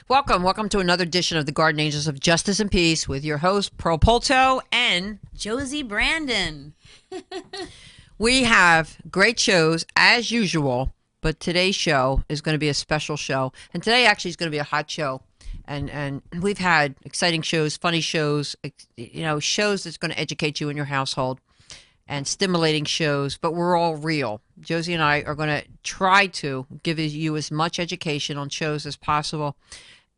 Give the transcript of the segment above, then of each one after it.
Welcome to another edition of the Garden Angels of Justice and Peace with your host, Polto and Josie Brandon. We have great shows as usual, but today's show is going to be a special show. And today actually is going to be a hot show. And we've had exciting shows, funny shows, shows that's going to educate you in your household and stimulating shows, but we're all real. Josie and I are going to try to give you as much education on shows as possible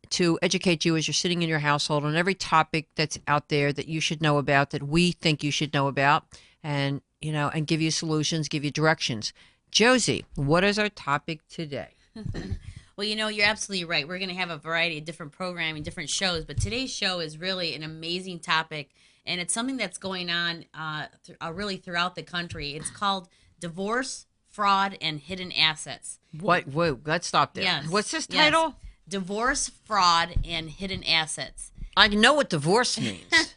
to educate you as you're sitting in your household on every topic that's out there that you should know about, that we think you should know about, and give you solutions, give you directions. Josie, what is our topic today? Well, you're absolutely right. We're going to have a variety of different programming, different shows, but today's show is really an amazing topic, and it's something that's going on really throughout the country. It's called divorce, fraud, and hidden assets. What? Whoa, let's stop there. Yes. What's this title? Yes. Divorce, fraud, and hidden assets. I know what divorce means.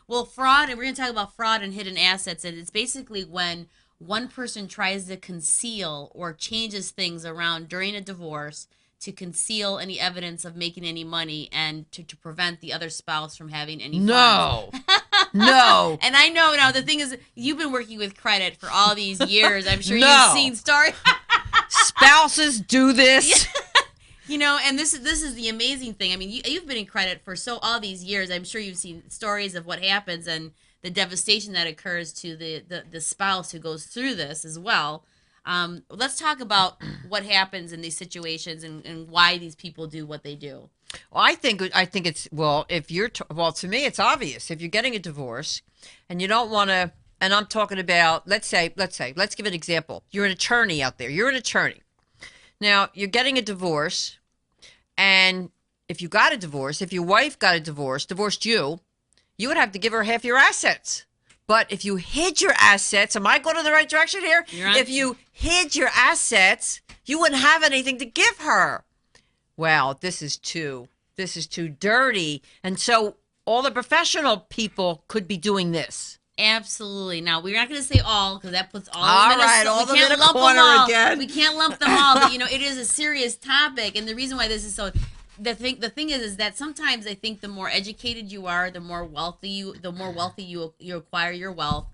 Well, fraud, and we're going to talk about fraud and hidden assets, and it's basically when one person tries to conceal or changes things around during a divorce to conceal any evidence of making any money and to prevent the other spouse from having any funds. No. And I know now, the thing is, you've been working with credit for all these years. I'm sure you've seen stories. Spouses do this. And this is the amazing thing. I mean, you've been in credit for all these years. I'm sure you've seen stories of what happens and the devastation that occurs to the spouse who goes through this as well. Let's talk about what happens in these situations and why these people do what they do. Well, I think it's, to me, it's obvious. If you're getting a divorce and you don't want to, and I'm talking about, let's give an example. You're an attorney out there. You're an attorney. Now, you're getting a divorce, and if you got a divorce, if your wife got a divorce, divorced you would have to give her half your assets. But if you hid your assets, am I going in the right direction here? If you hid your assets, you wouldn't have anything to give her. Well, this is too dirty. And so all the professional people could be doing this. Absolutely. Now, we're not going to say all, because that puts all of them in right, all we can't lump them all. Again. We can't lump them all, but it is a serious topic, and the reason why this is so, the thing is that sometimes I think the more educated you are, the more wealthy you acquire your wealth,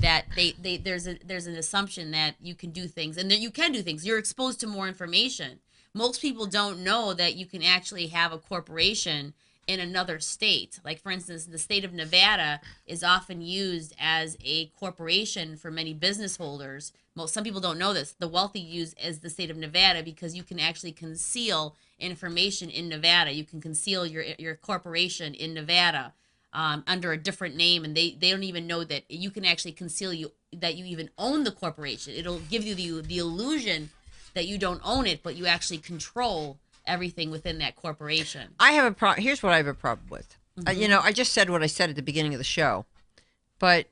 that there's an assumption that you can do things, and that you can do things. You're exposed to more information. Most people don't know that you can actually have a corporation in another state. Like, for instance, the state of Nevada is often used as a corporation for many business holders. Some people don't know this. The wealthy use as the state of Nevada because you can actually conceal information in Nevada. You can conceal your corporation in Nevada under a different name, and they don't even know that you can actually conceal that you even own the corporation. It'll give you the illusion that you don't own it, but you actually control everything within that corporation. I have a problem. Here's what I have a problem with. Mm-hmm. I just said what I said at the beginning of the show, but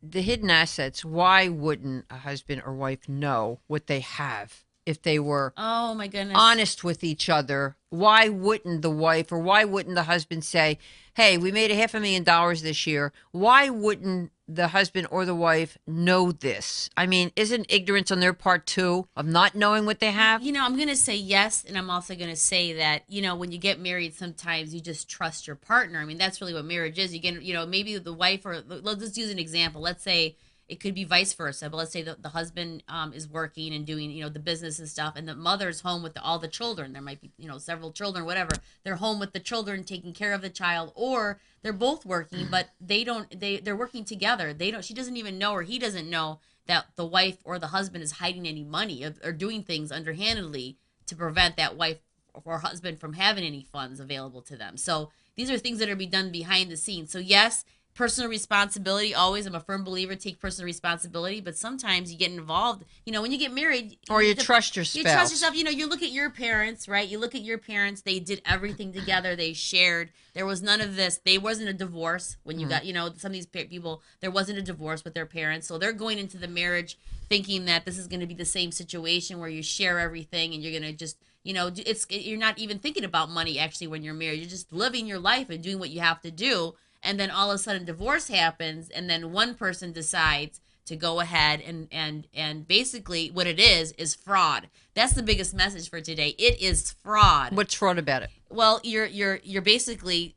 the hidden assets, why wouldn't a husband or wife know what they have if they were oh my goodness honest with each other? Why wouldn't the wife or why wouldn't the husband say, hey, we made $500,000 this year? Why wouldn't the husband or the wife know this? I mean, isn't ignorance on their part too of not knowing what they have? I'm going to say yes, and I'm also going to say that, when you get married, sometimes you just trust your partner. I mean, that's really what marriage is. You get, maybe the wife, or let's just use an example. Let's say it could be vice versa, but let's say the husband is working and doing, the business and stuff, and the mother's home with all the children. There might be, several children, whatever. They're home with the children, taking care of the child, or they're both working, but they're working together. She doesn't even know, or he doesn't know that the wife or the husband is hiding any money or doing things underhandedly to prevent that wife or husband from having any funds available to them. So these are things that are done behind the scenes. So yes, personal responsibility, always. I'm a firm believer, take personal responsibility, but sometimes you get involved, when you get married. Or you trust your spouse. You trust yourself. You look at your parents, right? You look at your parents. They did everything together. They shared. There was none of this. There wasn't a divorce when you got, some of these people, there wasn't a divorce with their parents. So they're going into the marriage thinking that this is going to be the same situation where you share everything and you're going to just, you're not even thinking about money actually when you're married. You're just living your life and doing what you have to do. And then all of a sudden divorce happens, and then one person decides to go ahead and basically what it is fraud. That's the biggest message for today. It is fraud. What's fraud about it? Well, you're basically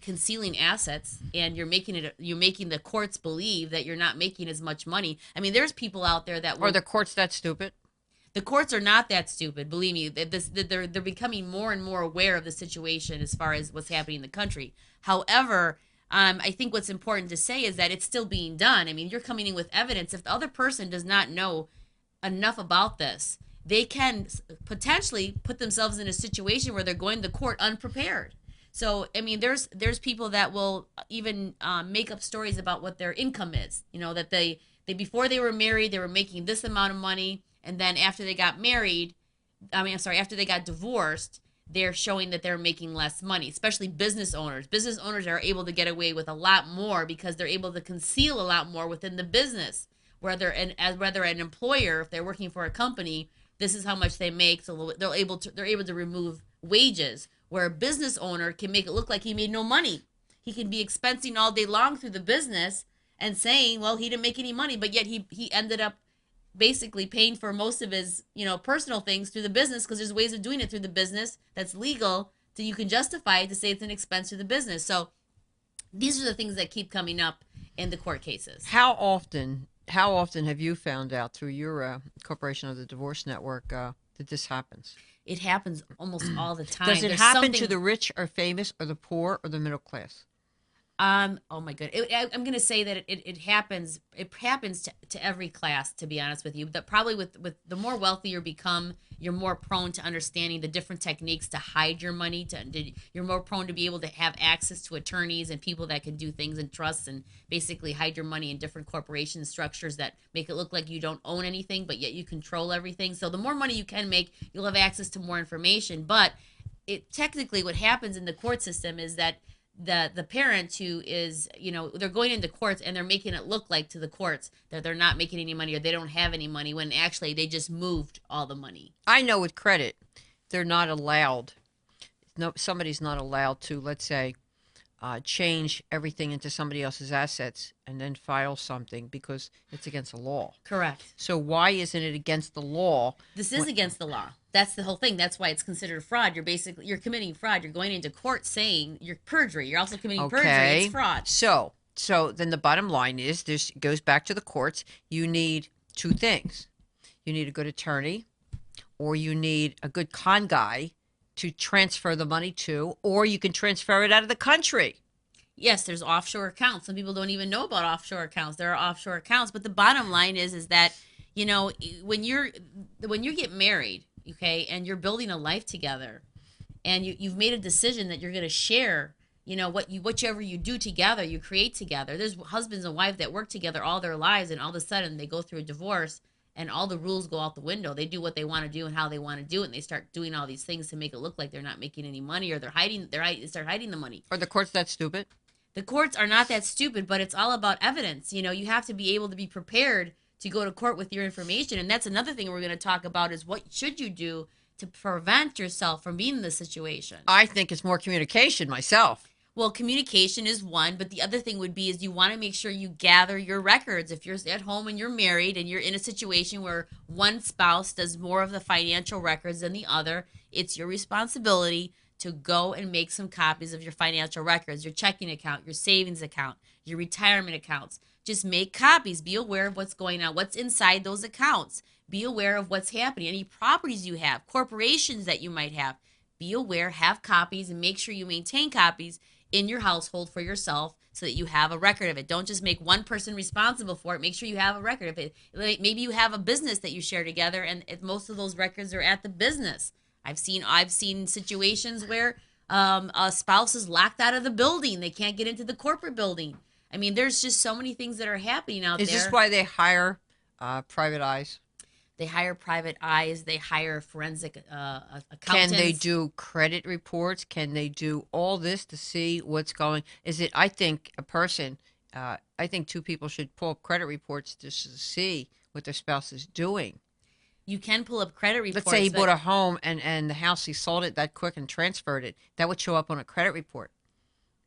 concealing assets, and you're making the courts believe that you're not making as much money. I mean, there's people out there that Are the courts that stupid? The courts are not that stupid. Believe me, they're becoming more and more aware of the situation as far as what's happening in the country. However, I think what's important to say is that it's still being done. I mean, you're coming in with evidence. If the other person does not know enough about this, they can potentially put themselves in a situation where they're going to court unprepared. So, I mean, there's people that will even make up stories about what their income is. You know, that they before they were married, they were making this amount of money, and then after they got married, after they got divorced, they're showing that they're making less money, especially business owners. Business owners are able to get away with a lot more because they're able to conceal a lot more within the business. Whether an employer, if they're working for a company, this is how much they make, so they're able to remove wages. Where a business owner can make it look like he made no money. He can be expensing all day long through the business and saying, well, he didn't make any money, but yet he ended up basically paying for most of his, personal things through the business, because there's ways of doing it through the business that's legal, so you can justify it to say it's an expense to the business. So these are the things that keep coming up in the court cases. How often have you found out through your corporation of the Divorce Network that this happens? It happens almost all the time. Does it happen to the rich or famous or the poor or the middle class? Oh my goodness. I'm going to say that it happens. It happens to every class, to be honest with you. That probably with the more wealthy you become, you're more prone to understanding the different techniques to hide your money. You're more prone to be able to have access to attorneys and people that can do things in trusts and basically hide your money in different corporation structures that make it look like you don't own anything, but yet you control everything. So the more money you can make, you'll have access to more information. But technically what happens in the court system is that the parent who is, they're going into courts and they're making it look like to the courts that they're not making any money or they don't have any money, when actually they just moved all the money. I know with credit, they're not allowed. No, somebody's not allowed to, let's say, change everything into somebody else's assets and then file something because it's against the law. Correct. So why isn't it against the law? This is against the law. That's the whole thing. That's why it's considered fraud. You're committing fraud. You're going into court saying you're perjury. You're also committing perjury. It's fraud. So then the bottom line is, this goes back to the courts. You need two things. You need a good attorney, or you need a good con guy to transfer the money to, or you can transfer it out of the country. Yes, there's offshore accounts. Some people don't even know about offshore accounts. There are offshore accounts, but the bottom line is that, when you get married, okay, and you're building a life together, and you've made a decision that you're going to share, whatever you do together, you create together. There's husbands and wives that work together all their lives, and all of a sudden they go through a divorce, and all the rules go out the window. They do what they want to do and how they want to do it, and they start doing all these things to make it look like they're not making any money, or they start hiding the money. Are the courts that stupid? The courts are not that stupid, but it's all about evidence. You have to be able to be prepared to go to court with your information. And that's another thing we're going to talk about, is what should you do to prevent yourself from being in this situation. I think it's more communication myself. Well, communication is one, but the other thing would be is you want to make sure you gather your records. If you're at home and you're married and you're in a situation where one spouse does more of the financial records than the other, it's your responsibility to go and make some copies of your financial records, your checking account, your savings account, your retirement accounts. Just make copies. Be aware of what's going on, what's inside those accounts. Be aware of what's happening. Any properties you have, corporations that you might have. Be aware, have copies, and make sure you maintain copies in your household for yourself so that you have a record of it. Don't just make one person responsible for it. Make sure you have a record of it. Maybe you have a business that you share together, and most of those records are at the business. I've seen situations where a spouse is locked out of the building. They can't get into the corporate building. I mean, there's just so many things that are happening out there. Is this why they hire private eyes? They hire private eyes. They hire forensic accountants. Can they do credit reports? Can they do all this to see what's going? I think two people should pull up credit reports just to see what their spouse is doing. You can pull up credit reports. Let's say he bought a home and the house, he sold it that quick and transferred it. That would show up on a credit report.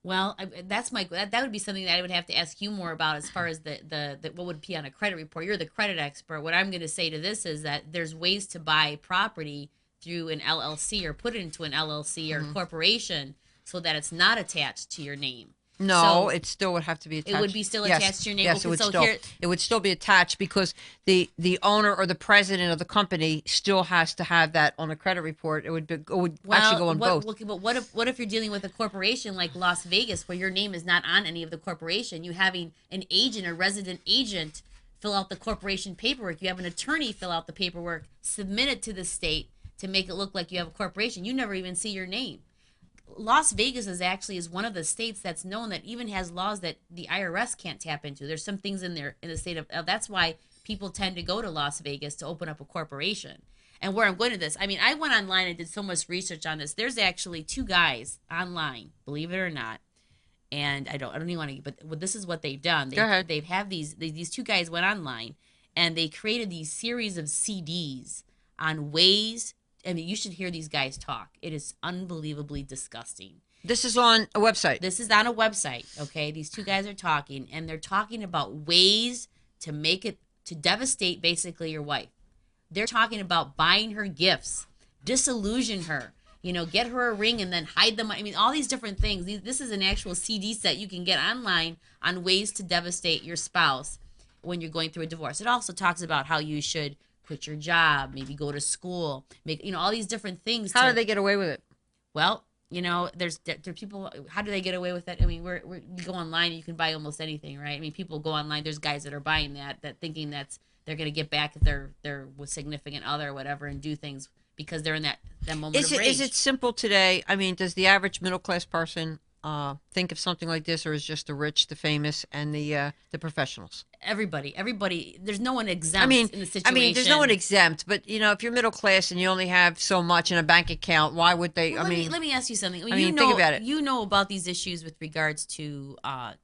Well, that would be something that I would have to ask you more about as far as the what would be on a credit report. You're the credit expert. What I'm going to say to this is that there's ways to buy property through an LLC or put it into an LLC or corporation so that it's not attached to your name. No, So it still would have to be attached. it would be still attached to your name. Yes, Okay, it would so still. here- It would still be attached because the owner or the president of the company still has to have that on a credit report. It would actually go on both. Okay, but what if you're dealing with a corporation like Las Vegas where your name is not on any of the corporation? You having an agent, a resident agent, fill out the corporation paperwork. You have an attorney fill out the paperwork, submit it to the state to make it look like you have a corporation. You never even see your name. Las Vegas is one of the states that's known that even has laws that the IRS can't tap into. There's some things in there in the state of that's why people tend to go to Las Vegas to open up a corporation. And where I'm going to this, I mean, I went online and did so much research on this. There's actually two guys online, believe it or not. And I don't even want to, but this is what they've done. Go ahead. They've have these two guys went online and they created these series of CDs on ways. I mean, you should hear these guys talk. It is unbelievably disgusting. This is on a website. This is on a website, okay? These two guys are talking, and they're talking about ways to devastate basically your wife. They're talking about buying her gifts, disillusion her, get her a ring and then hide them. I mean, all these different things. This is an actual CD set you can get online on ways to devastate your spouse when you're going through a divorce. It also talks about how you should quit your job, maybe go to school, make all these different things. How do they get away with it? Well, there's people. How do they get away with that? I mean, you go online, you can buy almost anything, right? I mean, people go online. There's guys that are buying that thinking they're going to get back if they're with significant other or whatever and do things because they're in that moment of rage. Is it simple today? I mean, does the average middle class person think of something like this, or is just the rich, the famous, and the professionals? Everybody. There's no one exempt in the situation. I mean, there's no one exempt, but if you're middle class and you only have so much in a bank account, why would they? Well, let me ask you something. Think about it. You know about these issues with regards to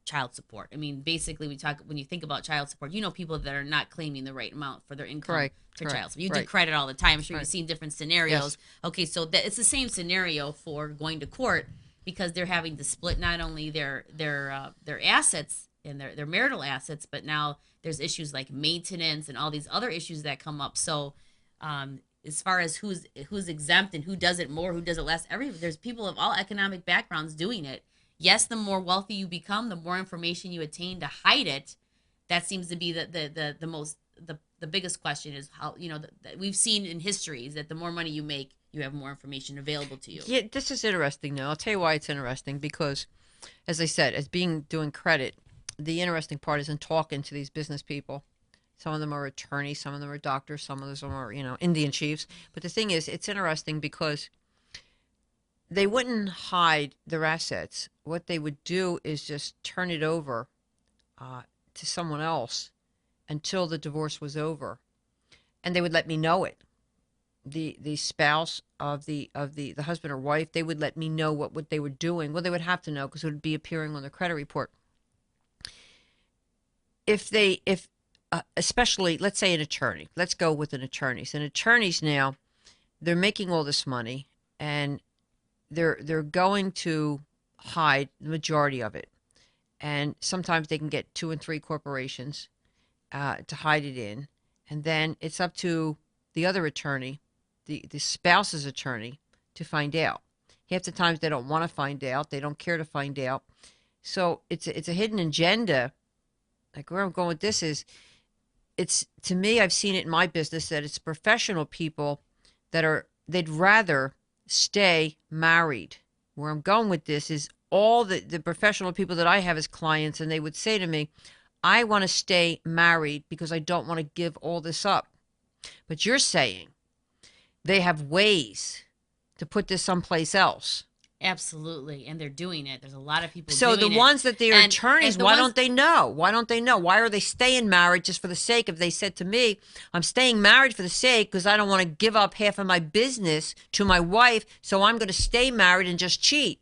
child support. I mean, basically, when you think about child support, people that are not claiming the right amount for their income. Correct. Child support. You do credit all the time. I'm sure Right. you've seen different scenarios. Yes. Okay, so it's the same scenario for going to court because they're having to split not only their assets and their marital assets, but now there's issues like maintenance and all these other issues that come up. So as far as who's exempt and who does it more, who does it less, there's people of all economic backgrounds doing it. Yes, the more wealthy you become, the more information you attain to hide it. That seems to be the biggest question is how, that we've seen in histories that the more money you make, you have more information available to you. Yeah, this is interesting though. I'll tell you why it's interesting because, as I said, doing credit, the interesting part is in talking to these business people. Some of them are attorneys, some of them are doctors, some of them are, Indian chiefs. But the thing is, it's interesting because they wouldn't hide their assets. What they would do is just turn it over to someone else until the divorce was over, and they would let me know it. The spouse of the husband or wife, they would let me know what they were doing. Well, they would have to know because it would be appearing on the credit report. Especially, let's say an attorney. Let's go with an attorney. So an attorneys now, they're making all this money, and they're going to hide the majority of it. And sometimes they can get 2 and 3 corporations to hide it in, and then it's up to the other attorney, the spouse's attorney, to find out. Half the times they don't want to find out. They don't care to find out. So it's a hidden agenda. Like where I'm going with this is, to me, I've seen it in my business that it's professional people they'd rather stay married. Where I'm going with this is all the professional people that I have as clients, and they would say to me, I want to stay married because I don't want to give all this up. But you're saying they have ways to put this someplace else. Absolutely, and they're doing it. There's a lot of people So doing the ones that they're And- attorneys, and the why ones- don't they know? Why don't they know? Why are they staying married just for the sake? If they said to me, I'm staying married for the sake because I don't want to give up half of my business to my wife, so I'm going to stay married and just cheat.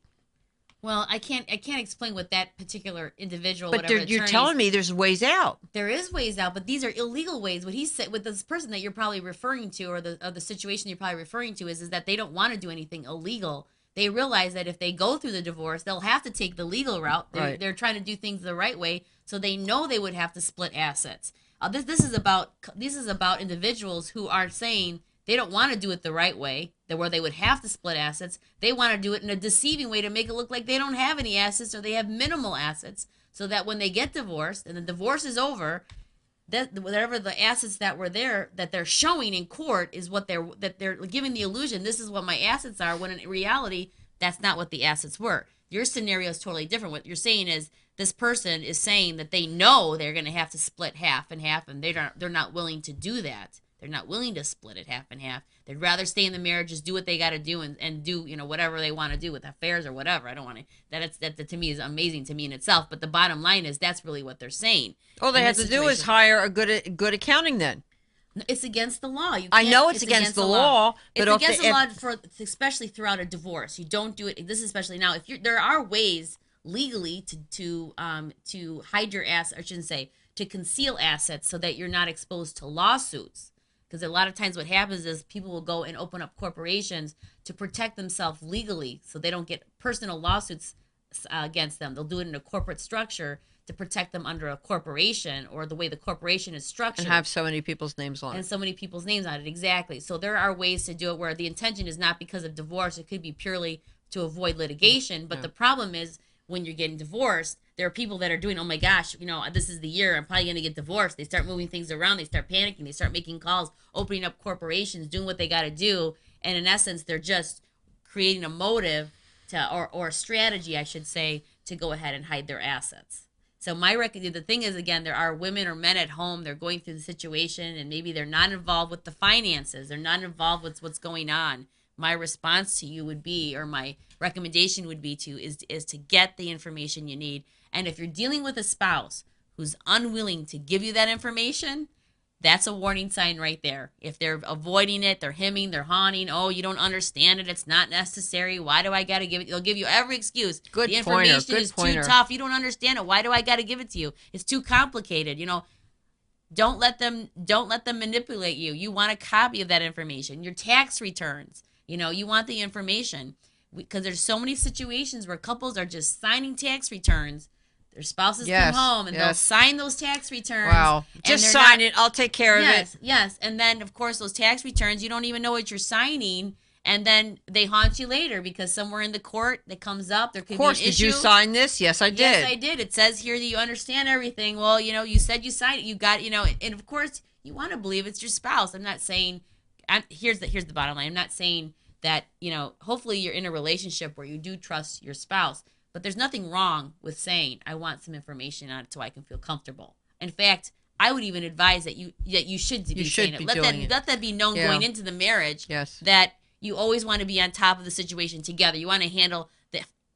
Well, I can't explain what that particular individual. But whatever you're attorneys- telling me there's ways out. There is ways out, but these are illegal ways. What he said with this person that you're probably referring to, or the situation you're probably referring to, is that they don't want to do anything illegal. they realize that if they go through the divorce, they'll have to take the legal route. Right. They're trying to do things the right way, so they know they would have to split assets. This is about individuals who are saying they don't want to do it the right way, where they would have to split assets. They want to do it in a deceiving way to make it look like they don't have any assets or they have minimal assets, so that when they get divorced and the divorce is over, that whatever the assets that were there that they're showing in court is what they're giving the illusion this is what my assets are, when in reality that's not what the assets were. Your scenario is totally different. What you're saying is this person is saying that they know they're going to have to split half and half, and they're not willing to do that. They're not willing to split it half and half. They'd rather stay in the marriage, just do what they got to do, and do whatever they want to do with affairs or whatever. I don't want to. That to me is amazing to me in itself. But the bottom line is that's really what they're saying. All they have to do is hire a good accounting then. It's against the law. I know it's against the law, but it's against the law especially throughout a divorce. You don't do it. This is especially now. There are ways legally to hide your assets, or I shouldn't say, to conceal assets so that you're not exposed to lawsuits. Because a lot of times what happens is people will go and open up corporations to protect themselves legally so they don't get personal lawsuits against them. They'll do it in a corporate structure to protect them under a corporation or the way the corporation is structured. And have so many people's names on it. And so many people's names on it, exactly. So there are ways to do it where the intention is not because of divorce. It could be purely to avoid litigation. But the problem is when you're getting divorced, there are people that are doing, oh my gosh, this is the year, I'm probably going to get divorced. They start moving things around. They start panicking. They start making calls, opening up corporations, doing what they got to do. And in essence, they're just creating a motive or a strategy, I should say, to go ahead and hide their assets. So the thing is, again, there are women or men at home, they're going through the situation and maybe they're not involved with the finances. They're not involved with what's going on. My response to you would be, or my recommendation would be is to get the information you need. And if you're dealing with a spouse who's unwilling to give you that information, that's a warning sign right there. If they're avoiding it, they're hemming, they're hawing, oh, you don't understand it, it's not necessary, why do I got to give it? They'll give you every excuse. Good The information pointer. is too tough, you don't understand it, why do I got to give it to you? It's too complicated, Don't let them manipulate you. You want a copy of that information. Your tax returns, you want the information. Because there's so many situations where couples are just signing tax returns. Their spouses come home and they'll sign those tax returns. Wow. Just sign it. I'll take care of it. Yes. And then, of course, those tax returns, you don't even know what you're signing. And then they haunt you later because somewhere in the court that comes up, there could be an issue. Of course, did you sign this? Yes, I did. Yes, I did. It says here that you understand everything. Well, you said you signed it. You got, and of course, you want to believe it's your spouse. I'm not saying, here's the bottom line. I'm not saying that, hopefully you're in a relationship where you do trust your spouse, but there's nothing wrong with saying, I want some information on it so I can feel comfortable. In fact, I would even advise that you should be saying it. Let that be known going into the marriage that you always want to be on top of the situation together. You want to handle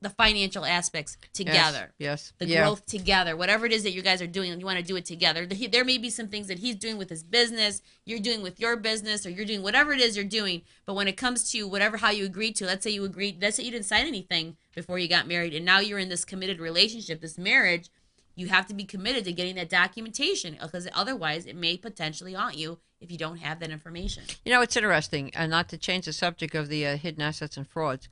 the financial aspects together. Yes. The growth together. Whatever it is that you guys are doing, you want to do it together. There may be some things that he's doing with his business, you're doing with your business, or you're doing whatever it is you're doing. But when it comes to how you agreed to, let's say you didn't sign anything before you got married, and now you're in this committed relationship, this marriage, you have to be committed to getting that documentation, because otherwise it may potentially haunt you if you don't have that information. It's interesting, and not to change the subject of the hidden assets and frauds.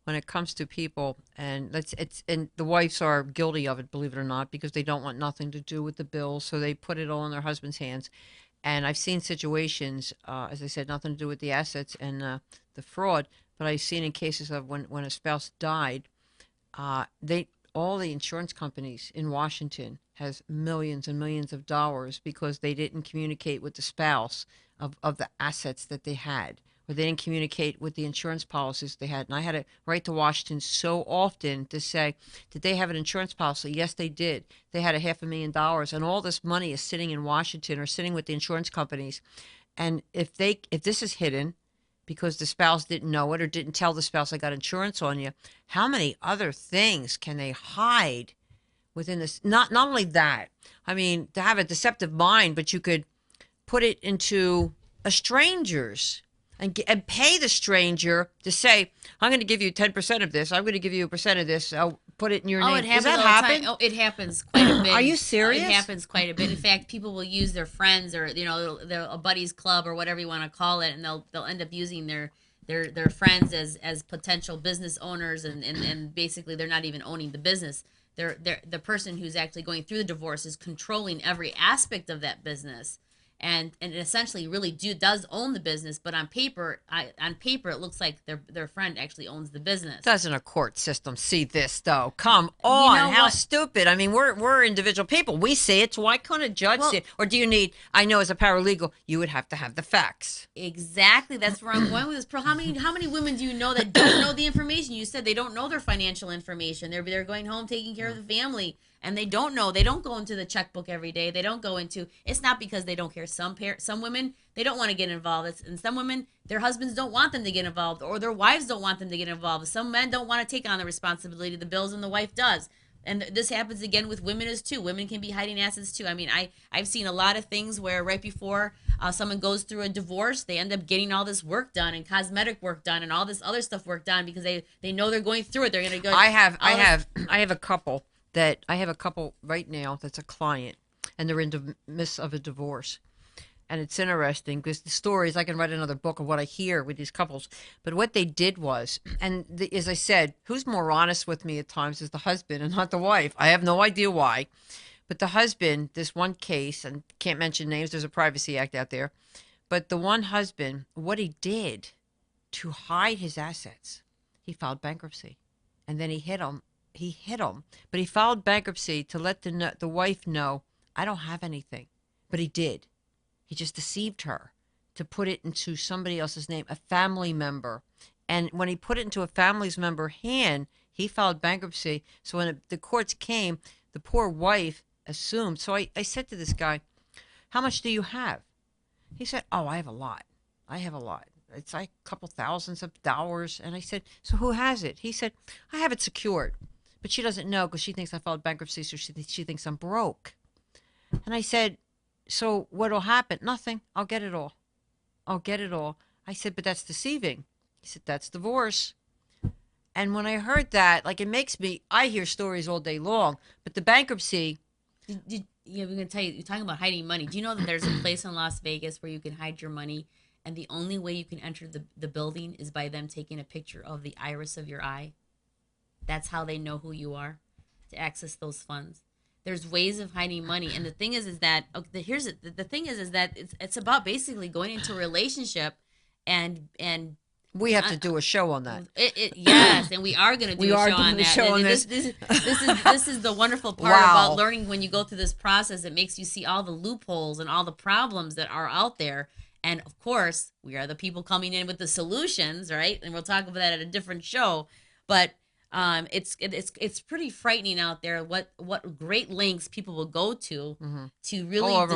When it comes to people, and the wives are guilty of it, believe it or not, because they don't want nothing to do with the bills, so they put it all in their husband's hands. And I've seen situations, as I said, nothing to do with the assets and the fraud, but I've seen in cases of when a spouse died, all the insurance companies in Washington has millions and millions of dollars because they didn't communicate with the spouse of the assets that they had. Or they didn't communicate with the insurance policies they had. And I had to write to Washington so often to say, did they have an insurance policy? Yes, they did. They had $500,000, and all this money is sitting in Washington or sitting with the insurance companies. And if this is hidden because the spouse didn't know it or didn't tell the spouse, I got insurance on you, how many other things can they hide within this? Not only that, I mean, to have a deceptive mind, but you could put it into a stranger's. And pay the stranger to say, I'm going to give you 10% of this. I'm going to give you 1% of this. I'll put it in your name. Does that happen? Oh, it happens quite a bit. Are you serious? It happens quite a bit. In fact, people will use their friends or a buddies club or whatever you want to call it, and they'll end up using their their friends as potential business owners, and basically they're not even owning the business. They're the person who's actually going through the divorce is controlling every aspect of that business, and essentially really does own the business. But on paper, it looks like their friend actually owns the business. Doesn't a court system see this though? Come on, how what? stupid! I mean, we're individual people. We see it, so why can't a judge see it? Or do you need? I know as a paralegal, you would have to have the facts. Exactly, that's where I'm going with this. How many women do you know that don't know the information? You said they don't know their financial information. They're going home taking care of the family, and they don't know. They don't go into the checkbook every day. They don't go into. It's not because they don't care. Some women, they don't want to get involved. And some women, their husbands don't want them to get involved, or their wives don't want them to get involved. Some men don't want to take on the responsibility of the bills, and the wife does. And this happens again with women as too. Women can be hiding assets too. I mean, I've seen a lot of things where right before someone goes through a divorce, they end up getting all this work done and cosmetic work done and all this other stuff work done because they know they're going through it. They're going to go. I have a couple right now that's a client, and they're in the midst of a divorce. And it's interesting because the stories, I can write another book of what I hear with these couples. But what they did was, as I said, who's more honest with me at times is the husband and not the wife. I have no idea why. But the husband, this one case, and can't mention names, there's a Privacy Act out there. But the one husband, what he did to hide his assets, he filed bankruptcy. And then he hit him. But he filed bankruptcy to let the wife know, I don't have anything. But he did. He just deceived her to put it into somebody else's name, a family member. And when he put it into a family member hand, he filed bankruptcy. So when the courts came, the poor wife assumed. So I said to this guy, how much do you have? He said, oh, I have a lot. It's like a couple thousands of dollars. And I said, so who has it? He said, I have it secured. But she doesn't know because she thinks I filed bankruptcy, so she thinks I'm broke. And I said, so what'll happen? Nothing. I'll get it all. I said, but that's deceiving. He said, that's divorce. And when I heard that, like, it makes me, I hear stories all day long, but the bankruptcy. Yeah, we're going to tell you, you're talking about hiding money. Do you know that there's a place in Las Vegas where you can hide your money, and the only way you can enter the building is by them taking a picture of the iris of your eye? That's how they know who you are, to access those funds. There's ways of hiding money, and the thing is that the thing is that it's about basically going into a relationship, and we have to do a show on that. Yes, and we are going to do a show on that. This is the wonderful part about learning. When you go through this process, it makes you see all the loopholes and all the problems that are out there. And of course, we are the people coming in with the solutions, right? And we'll talk about that at a different show, but. It's pretty frightening out there what great lengths people will go to really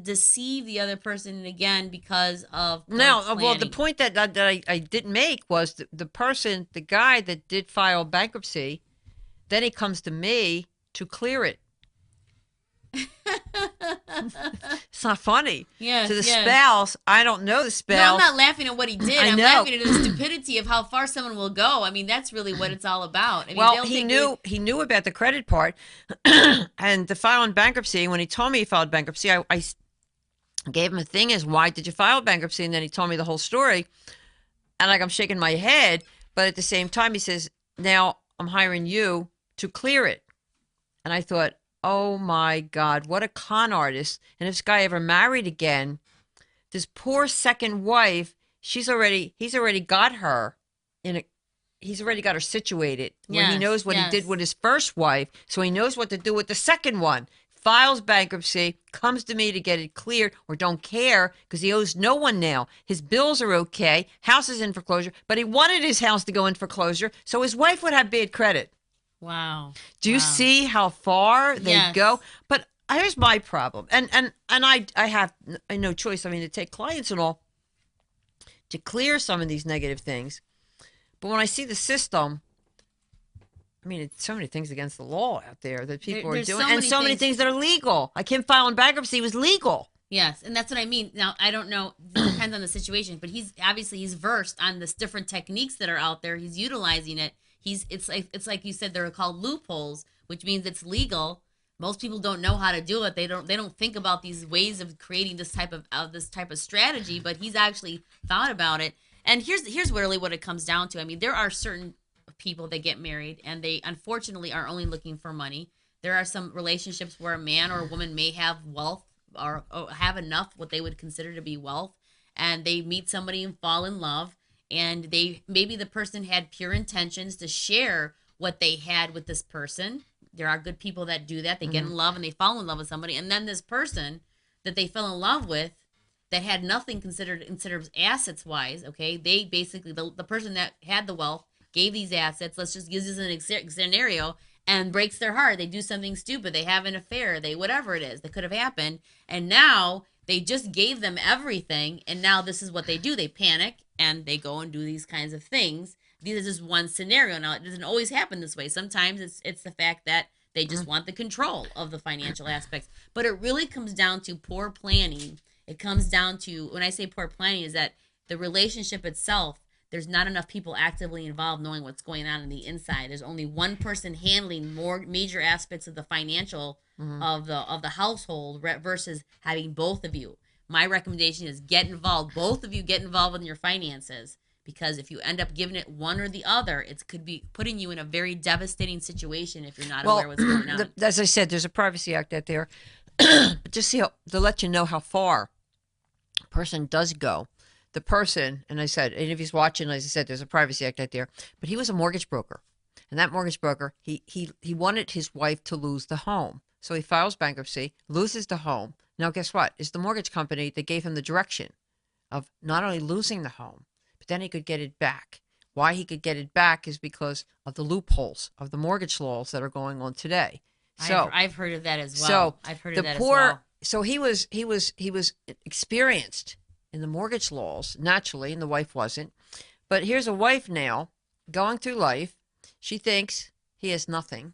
deceive the other person, and again because of well, the point that I didn't make was the person, the guy that did file bankruptcy, then he comes to me to clear it. It's not funny. Yes, to the spouse, I don't know the spouse. No, I'm not laughing at what he did. I'm laughing at the stupidity of how far someone will go. I mean, that's really what it's all about. I mean, he knew about the credit part, and the filing bankruptcy. When he told me he filed bankruptcy, I gave him a thing as, why did you file bankruptcy? And then he told me the whole story, and like I'm shaking my head, but at the same time he says, now I'm hiring you to clear it. And I thought, oh my God, what a con artist. And if this guy ever married again, this poor second wife, he's already got her he's already got her situated where he knows what he did with his first wife. So he knows what to do with the second one. Files bankruptcy, comes to me to get it cleared, or don't care because he owes no one now. His bills are okay. House is in foreclosure, but he wanted his house to go in foreclosure so his wife would have bad credit. Wow. Do you see how far they go? But here's my problem. And I have no choice. I mean, to take clients and all to clear some of these negative things. But when I see the system, I mean, it's so many things against the law out there that people are doing. And so many things that are legal. Like him filing bankruptcy was legal. Yes, and that's what I mean. Now, I don't know. It depends on the situation. But he's versed on this different techniques that are out there. He's utilizing it. It's like you said, they're called loopholes, which means it's legal. Most people don't know how to do it. They don't think about these ways of creating this type of strategy, but he's actually thought about it. And here's really what it comes down to. I mean, there are certain people that get married and they unfortunately are only looking for money. There are some relationships where a man or a woman may have wealth or have enough what they would consider to be wealth, and they meet somebody and fall in love, and maybe the person had pure intentions to share what they had with this person. There are good people that do that. They get in love and they fall in love with somebody, and then this person that they fell in love with that had nothing considered assets wise, okay, they basically the person that had the wealth gave these assets. Let's just use this as an scenario, and breaks their heart. They do something stupid. They have an affair. They whatever it is that could have happened, and now they just gave them everything, and now this is what they do. They panic and they go and do these kinds of things. This is just one scenario. Now, it doesn't always happen this way. Sometimes it's the fact that they just want the control of the financial aspects. But it really comes down to poor planning. It comes down to, when I say poor planning, is that the relationship itself, there's not enough people actively involved knowing what's going on the inside. There's only one person handling more major aspects of the financial of the household versus having both of you. My recommendation is get involved. Both of you get involved in your finances, because if you end up giving it one or the other, it could be putting you in a very devastating situation if you're not aware what's going on. As I said, there's a Privacy Act out there. But just to let you know how far a person does go. The person, and I said, and if he's watching, as I said, there's a Privacy Act out there, but he was a mortgage broker. And that mortgage broker, he wanted his wife to lose the home. So he files bankruptcy, loses the home. Now, guess what? It's the mortgage company that gave him the direction of not only losing the home, but then he could get it back. Why he could get it back is because of the loopholes of the mortgage laws that are going on today. So I've heard of that as well. So I've heard of that as well. So he was experienced in the mortgage laws, naturally, and the wife wasn't. But here's a wife now going through life. She thinks he has nothing.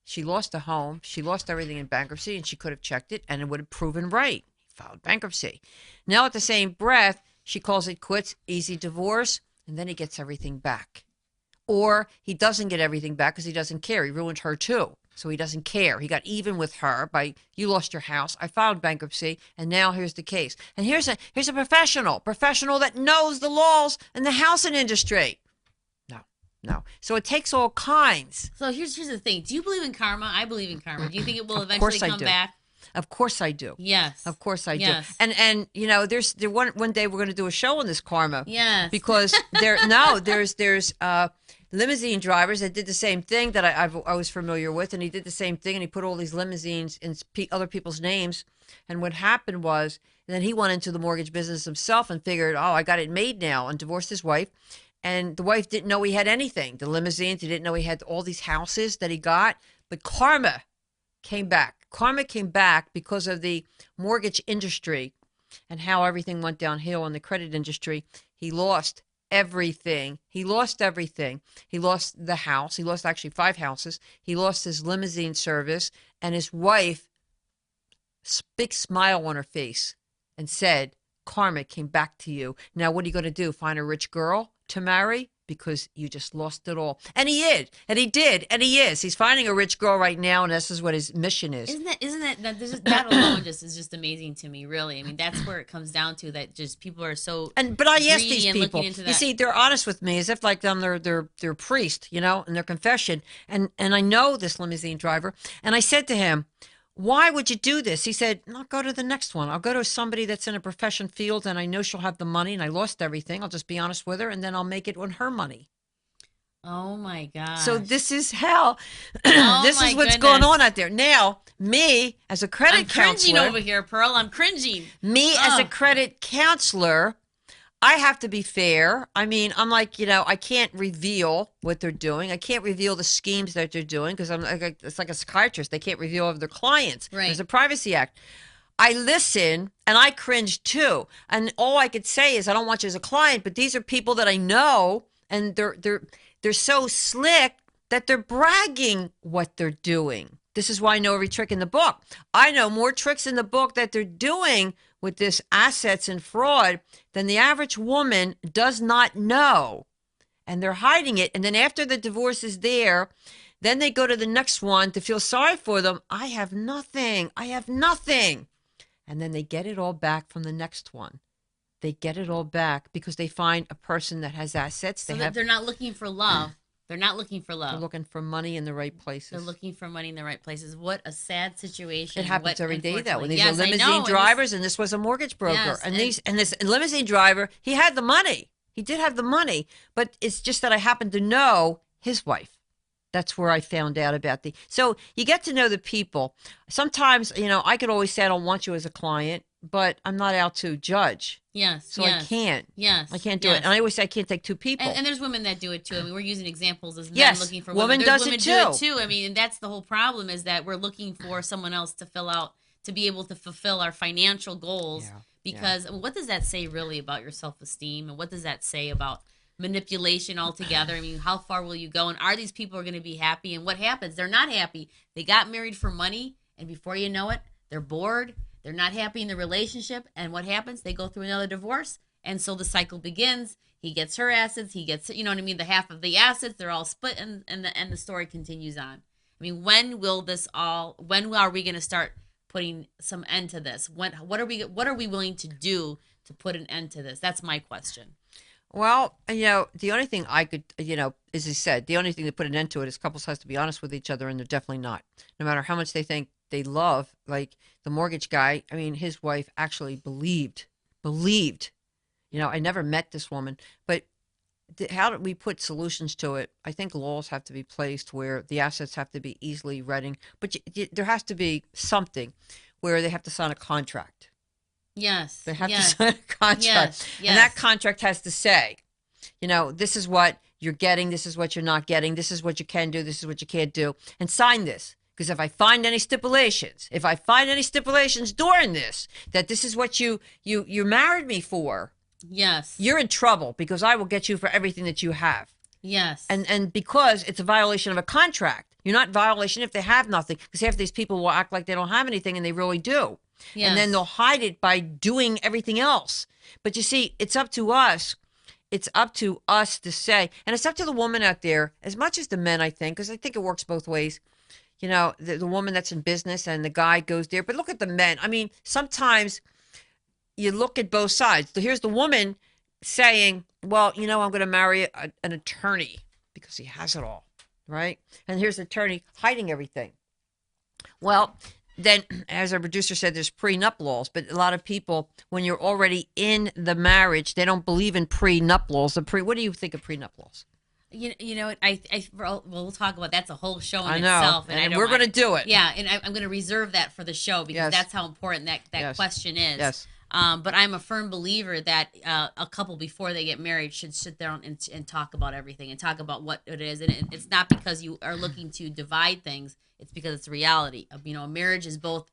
She lost a home. She lost everything in bankruptcy, and she could have checked it, and it would have proven right. He filed bankruptcy. Now, at the same breath, she calls it quits, easy divorce, and then he gets everything back. Or he doesn't get everything back because he doesn't care. He ruined her, too. So he doesn't care. He got even with her by, you lost your house, I filed bankruptcy, and now here's the case. And here's a professional that knows the laws in the housing industry. No. So it takes all kinds. So here's the thing. Do you believe in karma? I believe in karma. Do you think it will eventually come back? Of course I do. Yes. Of course I do. And you know, there's one day we're going to do a show on this karma. Yes. Because there's limousine drivers that did the same thing that I was familiar with, and he did the same thing, and he put all these limousines in other people's names. And what happened was, then he went into the mortgage business himself and figured, I got it made now, and divorced his wife. And the wife didn't know he had anything. The limousines, he didn't know he had all these houses that he got. But karma came back. Karma came back because of the mortgage industry and how everything went downhill in the credit industry. He lost everything. He lost everything. He lost the house. He lost actually 5 houses. He lost his limousine service. And his wife, big smile on her face, and said, karma came back to you. Now, what are you going to do? Find a rich girl to marry? Because you just lost it all. And he is. And he did. And he is. He's finding a rich girl right now, and this is what his mission is. Isn't that alone is just amazing to me, really. I mean, that's where it comes down to, that just people are so but I asked these people, you see, they're honest with me as if like they're priest, you know, in their confession. And I know this limousine driver. And I said to him, why would you do this? He said, I'll go to the next one. I'll go to somebody that's in a profession field, and I know she'll have the money, and I lost everything. I'll just be honest with her, and then I'll make it on her money. Oh, my God. So this is how, this is what's going on out there. Now, me as a credit counselor. I'm cringing over here, Pearl. I'm cringing. Me as a credit counselor, I have to be fair. I mean, I'm like, you know, I can't reveal what they're doing. I can't reveal the schemes that they're doing because it's like a psychiatrist. They can't reveal of their clients. Right. There's a Privacy Act. I listen and I cringe too. And all I could say is I don't want you as a client, but these are people that I know, and they're so slick that they're bragging what they're doing. This is why I know every trick in the book. I know more tricks in the book that they're doing with this assets and fraud than the average woman does not know. And they're hiding it. And then after the divorce is there, then they go to the next one to feel sorry for them. I have nothing. I have nothing. And then they get it all back from the next one. they get it all back because they find a person that has assets. So that they're not looking for love. They're not looking for love. They're looking for money in the right places. They're looking for money in the right places. What a sad situation. It happens every day, though. When these Yes, are I limousine know, drivers, and this was a mortgage broker, Yes, and this limousine driver, he had the money. He did have the money, but it's just that I happen to know his wife. That's where I found out about so you get to know the people. Sometimes, I could always say I don't want you as a client, but I'm not out to judge. Yes. So I can't. Yes. I can't do it. And I always say I can't take two people. And there's women that do it too. I mean, we're using examples as men Yes, looking for women women. does Women it do it too. too. I mean, and that's the whole problem is that we're looking for someone else to to be able to fulfill our financial goals. Yeah, Because what does that say really about your self-esteem? And what does that say about manipulation altogether? I mean, how far will you go? And are these people going to be happy? And what happens? They're not happy. They got married for money. And before you know it, they're bored. They're not happy in the relationship. And what happens? They go through another divorce. And so the cycle begins. He gets her assets. He gets, you know what I mean? The half of the assets, they're all split. And the story continues on. I mean, when are we going to start putting some end to this? What are we willing to do to put an end to this? That's my question. Well, the only thing I could, as he said, the only thing to put an end to it is couples has to be honest with each other, and they're definitely not. No matter how much they think they love, like the mortgage guy, I mean, his wife actually believed. I never met this woman, but how do we put solutions to it? I think laws have to be placed where the assets have to be easily reading, but there has to be something where they have to sign a contract. Yes. They have to sign a contract. Yes. And that contract has to say, this is what you're getting, this is what you're not getting, this is what you can do, this is what you can't do, and sign this. Because if I find any stipulations during this, that this is what you married me for, yes, you're in trouble because I will get you for everything that you have. Yes. And because it's a violation of a contract, you're not in violation if they have nothing, because half of these people will act like they don't have anything and they really do. Yes. And then they'll hide it by doing everything else. But you see, it's up to us. It's up to us to say, and it's up to the woman out there, as much as the men, I think, because I think it works both ways. The woman that's in business and the guy goes there. But look at the men. I mean, sometimes you look at both sides. So here's the woman saying, well, I'm going to marry an attorney because he has it all, right? And here's the attorney hiding everything. Well, then, as our producer said, there's prenup laws. But a lot of people, when you're already in the marriage, they don't believe in prenup laws. What do you think of prenup laws? We'll talk about that's a whole show in itself, and we're going to do it. Yeah, and I'm going to reserve that for the show because that's how important that question is. Yes. But I'm a firm believer that a couple before they get married should sit down and talk about everything and talk about what it is, and it's not because you are looking to divide things; it's because it's reality. A marriage is both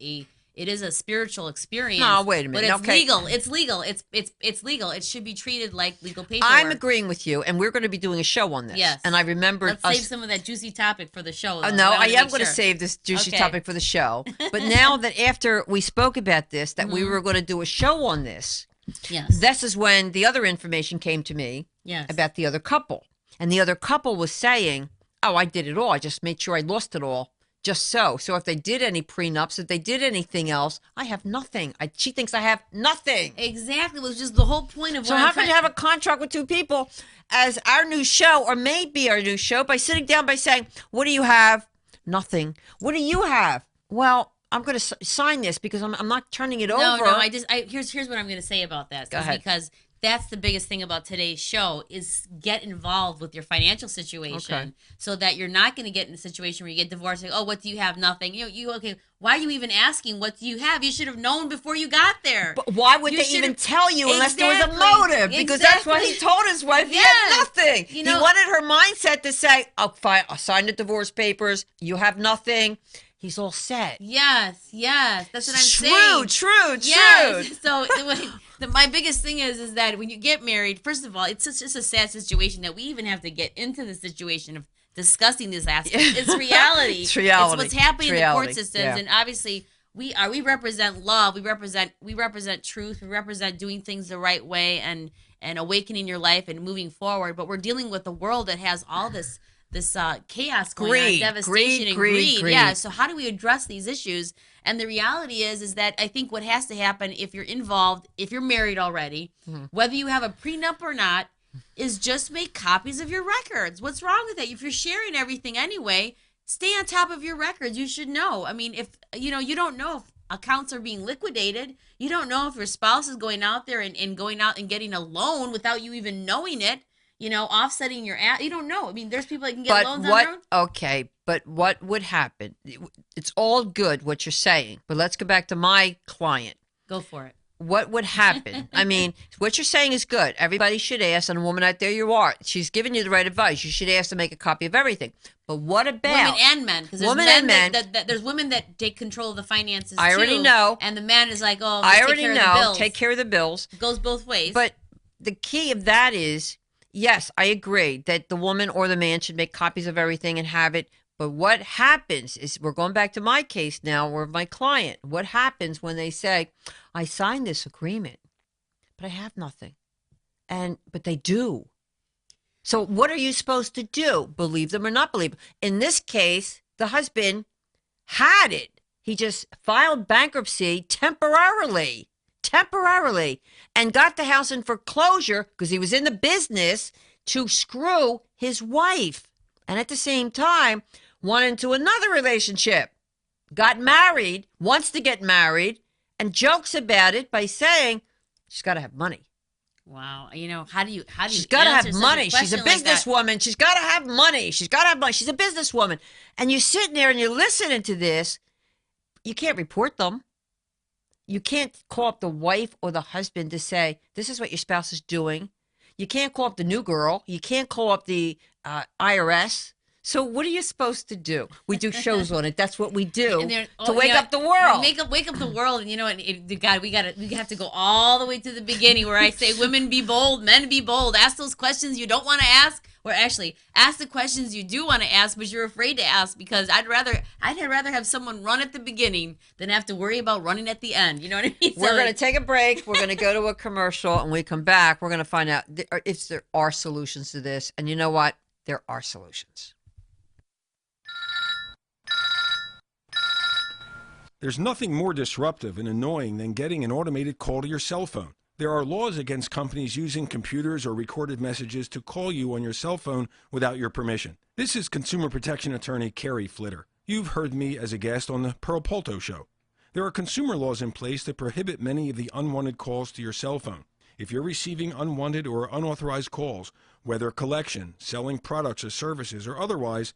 it is a spiritual experience. No, wait a minute. But it's legal. It's legal. It's legal. It should be treated like legal paperwork. I'm agreeing with you, and we're going to be doing a show on this. Yes. And I remember. Let's save some of that juicy topic for the show. No, I am going to save this juicy topic for the show. But now that after we spoke about this, that we were going to do a show on this. Yes. This is when the other information came to me. Yes. About the other couple, and the other couple was saying, "Oh, I did it all. I just made sure I lost it all." Just so. So if they did any prenups, if they did anything else, I have nothing. She thinks I have nothing. Exactly. It was just the whole point of so how can you have a contract with two people as our new show, or maybe our new show, by sitting down by saying, what do you have? Nothing. What do you have? Well, I'm going to sign this because I'm not turning it over. No, here's what I'm going to say about that. Go ahead. Because that's the biggest thing about today's show is get involved with your financial situation so that you're not going to get in a situation where you get divorced. Like, oh, what do you have? Nothing. Okay. Why are you even asking what do you have? You should have known before you got there. But why would they even tell you unless there was a motive? Because that's what he told his wife. He had nothing. He wanted her mindset to say, oh, fine, I'll sign the divorce papers. You have nothing. He's all set. Yes. That's what I'm saying. True. Yes. So my biggest thing is that when you get married, first of all, it's just a sad situation that we even have to get into the situation of discussing this aspect. It's reality. It's reality. It's what's happening in the court systems, yeah. And obviously we represent love. We represent truth. We represent doing things the right way and awakening your life and moving forward. But we're dealing with a world that has all this chaos going Greed, on, devastation and greed. greed. Yeah. So how do we address these issues? And the reality is that I think what has to happen if you're involved, if you're married already, whether you have a prenup or not, is just make copies of your records. What's wrong with that? If you're sharing everything anyway, stay on top of your records. You should know. I mean, if you don't know if accounts are being liquidated. You don't know if your spouse is going out there and going out and getting a loan without you even knowing it. Offsetting your you don't know. I mean, there's people that can get loans on their own. Okay, but what would happen? It's all good what you're saying, but let's go back to my client. Go for it. What would happen? I mean, what you're saying is good. Everybody should ask, and a woman out there you are. She's giving you the right advice. You should ask to make a copy of everything. But what about women and men? Because there's men. There's women that take control of the finances. I already know. And the man is like, oh, I already know. Take care of the bills. It goes both ways. But the key of that is, yes, I agree that the woman or the man should make copies of everything and have it. But what happens is, we're going back to my case now, or my client. What happens when they say, I signed this agreement, but I have nothing. But they do. So what are you supposed to do? Believe them or not believe them? In this case, the husband had it. He just filed bankruptcy temporarily, and got the house in foreclosure because he was in the business to screw his wife. And at the same time, went into another relationship, got married, wants to get married, and jokes about it by saying she's got to have money. Wow. How do you She's got to have money. She's a businesswoman. She's got to have money. She's got to have money. She's a businesswoman. And you're sitting there and you're listening to this. You can't report them. You can't call up the wife or the husband to say, this is what your spouse is doing. You can't call up the new girl. You can't call up the IRS. So what are you supposed to do? We do shows on it. That's what we do to wake up the world. Wake up the world. And God, we have to go all the way to the beginning where I say, women be bold, men be bold. Ask those questions you don't want to ask, or actually ask the questions you do want to ask, but you're afraid to ask, because I'd rather have someone run at the beginning than have to worry about running at the end. You know what I mean? We're going to take a break. We're going to go to a commercial, and when we come back, we're going to find out if there are solutions to this. And you know what? There are solutions. There's nothing more disruptive and annoying than getting an automated call to your cell phone. There are laws against companies using computers or recorded messages to call you on your cell phone without your permission. This is consumer protection attorney Cary Flitter. You've heard me as a guest on the Polo show. There are consumer laws in place that prohibit many of the unwanted calls to your cell phone. If you're receiving unwanted or unauthorized calls, whether collection, selling products or services, or otherwise,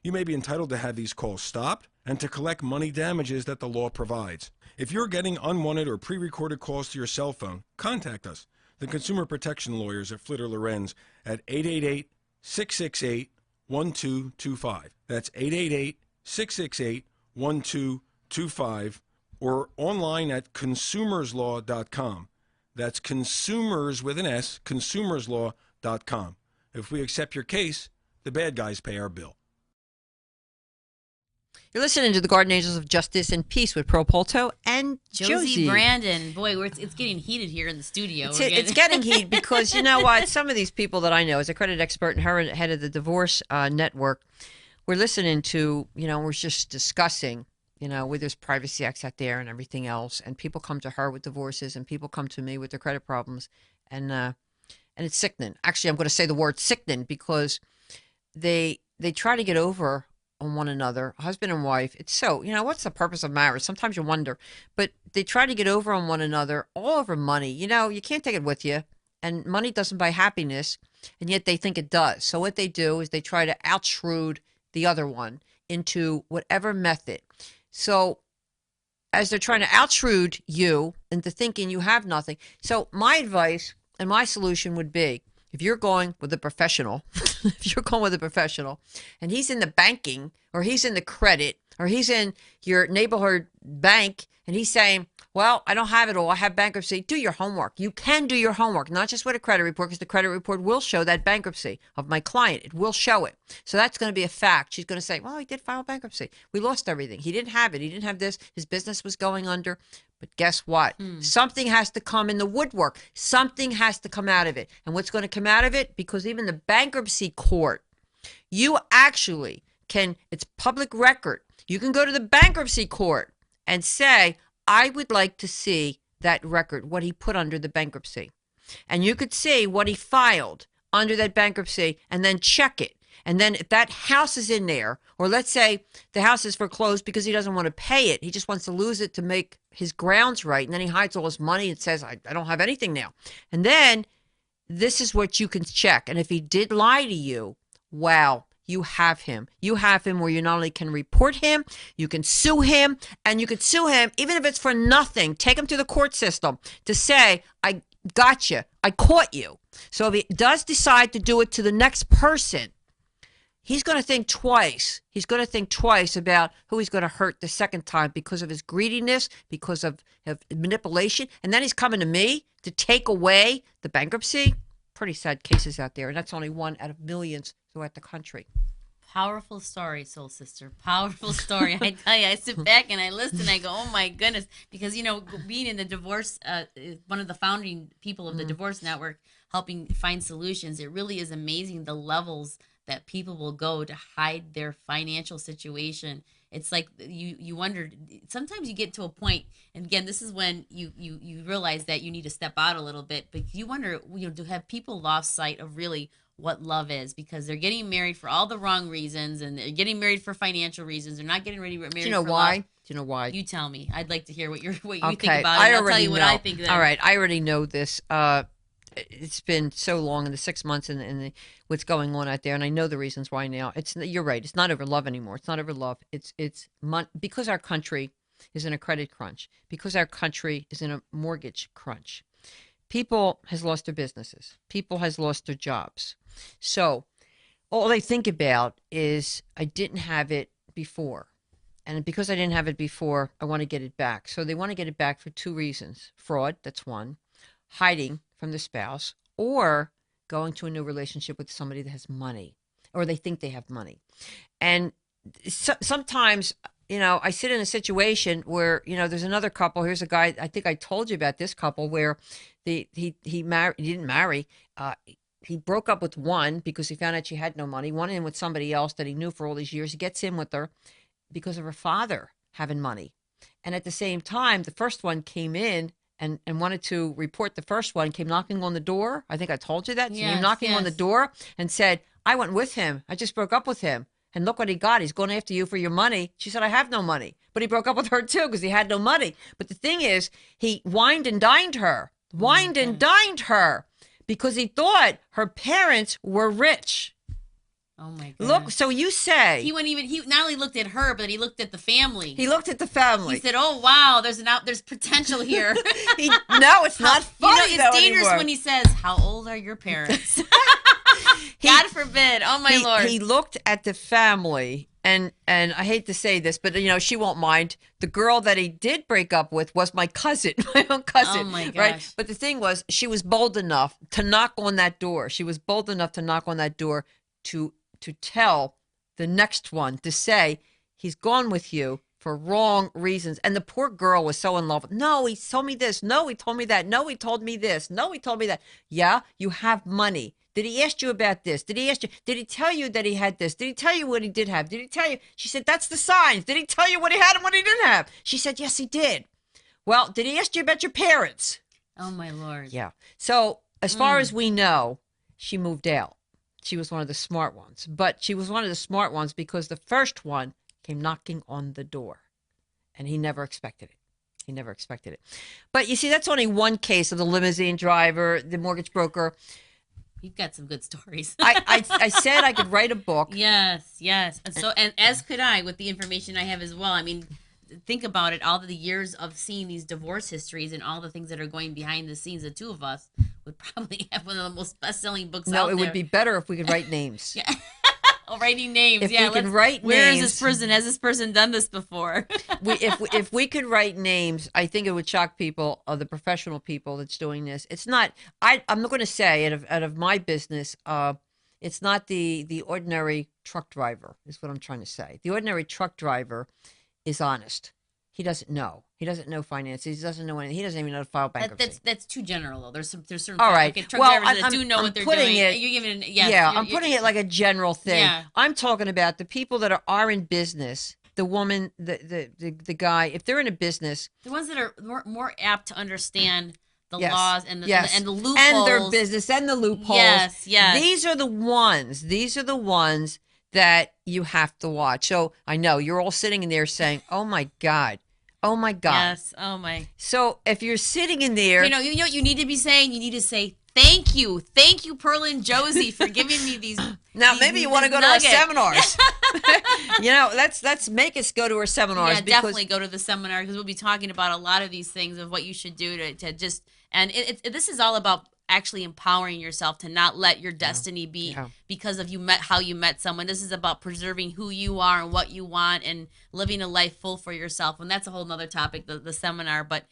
you may be entitled to have these calls stopped and to collect money damages that the law provides. If you're getting unwanted or pre-recorded calls to your cell phone, contact us, the Consumer Protection Lawyers at Flitter Lorenz, at 888-668-1225. That's 888-668-1225, or online at consumerslaw.com. That's consumers with an S, consumerslaw.com. If we accept your case, the bad guys pay our bill. You're listening to the Garden Angels of Justice and Peace with Polo and Josie Brandon. Boy, it's getting heated here in the studio. It's getting heated because, you know what, some of these people that I know, as a credit expert and her head of the divorce network, we're listening to, we're just discussing, where there's privacy acts out there and everything else, and people come to her with divorces, and people come to me with their credit problems, and it's sickening. Actually, I'm going to say the word sickening because they try to get over on one another, husband and wife. It's so, what's the purpose of marriage? Sometimes you wonder, but they try to get over on one another all over money. You can't take it with you, and money doesn't buy happiness, and yet they think it does. So what they do is they try to outshrewd the other one into whatever method. So as they're trying to outshrewd you into thinking you have nothing. So my advice and my solution would be, if you're going with a professional, and he's in the banking, or he's in the credit, or he's in your neighborhood bank, and he's saying, well, I don't have it all, I have bankruptcy, do your homework. You can do your homework, not just with a credit report, because the credit report will show that bankruptcy of my client. It will show it. So that's going to be a fact. She's going to say, well, he did file bankruptcy. We lost everything. He didn't have it. He didn't have this. His business was going under. But guess what? Something has to come in the woodwork. Something has to come out of it. And what's going to come out of it? Because even the bankruptcy court, You actually can, it's public record. You can go to the bankruptcy court and say, I would like to see that record, what he put under the bankruptcy. And you could see what he filed under that bankruptcy and then check it. And then if that house is in there, or let's say the house is foreclosed because he doesn't want to pay it, he just wants to lose it to make his grounds right, and then he hides all his money and says, I don't have anything now. And then this is what you can check. And if he did lie to you, wow, you have him. You have him where you not only can report him, you can sue him, and you could sue him even if it's for nothing. Take him to the court system to say, I got you. I caught you. So if he does decide to do it to the next person, he's going to think twice. He's going to think twice about who he's going to hurt the second time because of his greediness, because of manipulation. And then he's coming to me to take away the bankruptcy. Pretty sad cases out there. And that's only one out of millions throughout the country. Powerful story, soul sister. Powerful story. I tell you, I sit back and I listen and I go, oh my goodness. Because, you know, being in the divorce, one of the founding people of the Divorce Network, helping find solutions, it really is amazing the levels that people will go to hide their financial situation. It's like you wonder, sometimes you get to a point, and again, this is when you realize that you need to step out a little bit, but you wonder, you know, do have people lost sight of really what love is, because they're getting married for all the wrong reasons, and they're getting married for financial reasons. They're not getting ready to get married. Do you know for why? love. Do you know why? You tell me. I'd like to hear what you think Okay, about it. I'll tell you what know. I think. Then. All right, I already know this. It's been so long in the 6 months and what's going on out there, and I know the reasons why now. You're right. It's not over love anymore. It's not over love. It's because our country is in a credit crunch, because our country is in a mortgage crunch. People has lost their businesses. People has lost their jobs. So all they think about is, I didn't have it before. And because I didn't have it before, I want to get it back. So they want to get it back for two reasons. Fraud, that's one. Hiding from the spouse, or going to a new relationship with somebody that has money, or they think they have money. And sometimes, you know, I sit in a situation where, you know, there's another couple. Here's a guy, I think I told you about this couple, where he didn't marry. He broke up with one because he found out she had no money, went in with somebody else that he knew for all these years. He gets in with her because of her father having money. And at the same time, the first one came in and wanted to report the first one, came knocking on the door. I think I told you that. So yes, came knocking yes. on the door and said, I went with him. I just broke up with him. And look what he got. He's going after you for your money. She said, I have no money. But he broke up with her too because he had no money. But the thing is, he wined and dined her. Because he thought her parents were rich. Oh my God. Look, so you say he not only looked at her, but he looked at the family. He looked at the family. He said, "Oh wow, there's potential here." No, it's not funny. You know, it's dangerous anymore. when he says, "How old are your parents?" God forbid. Oh my Lord. He looked at the family, and I hate to say this, but you know, she won't mind. The girl that he did break up with was my cousin, my own cousin. Oh my gosh. Right? But the thing was, she was bold enough to knock on that door. She was bold enough to knock on that door to tell the next one, to say, he's gone with you for wrong reasons. And the poor girl was so in love. No, he told me this. No, he told me that. No, he told me this. No, he told me that. Yeah, you have money. Did he ask you about this? Did he tell you that he had this? Did he tell you what he did have? Did he tell you? She said, that's the signs. Did he tell you what he had and what he didn't have? She said, yes, he did. Well, did he ask you about your parents? Oh my Lord. Yeah. So as far as we know, she moved out. She was one of the smart ones. But she was one of the smart ones because the first one came knocking on the door. And he never expected it. But you see, that's only one case of the limousine driver, the mortgage broker. You've got some good stories. I said I could write a book. Yes. And as could I, with the information I have as well. I mean, think about it, all the years of seeing these divorce histories and all the things that are going behind the scenes. The two of us would probably have one of the most best-selling books out there. No, it would be better if we could write names. Yeah. Oh, writing names. If we can write where names. Is this person? Has this person done this before? If we could write names, I think it would shock people, the professional people that's doing this. It's not. I'm not going to say out of my business. It's not the ordinary truck driver. Is what I'm trying to say. The ordinary truck driver is honest. He doesn't know. He doesn't know finances. He doesn't know anything. He doesn't even know to file bankruptcy. That's too general though. There's certain all right. truck Well, drivers that do know what they're doing. You're giving I'm putting it like a general thing. Yeah. I'm talking about the people that are in business. The woman, the guy. If they're in a business, the ones that are more apt to understand the yes, laws and the loopholes and their business and the loopholes. Yes. These are the ones. These are the ones that you have to watch. So I know you're all sitting in there saying, "Oh my God." Oh my God. Yes. Oh my. So if you're sitting in there, you know what you need to be saying? You need to say, thank you, Pearl and Josie for giving me these. Now maybe you want to go to our seminars. Let's make us go to our seminars. Yeah, definitely go to the seminar because we'll be talking about a lot of these things of what you should do to just. And this is all about actually empowering yourself to not let your destiny be because of how you met someone. This is about preserving who you are and what you want and living a life full for yourself. And that's a whole nother topic, the seminar. But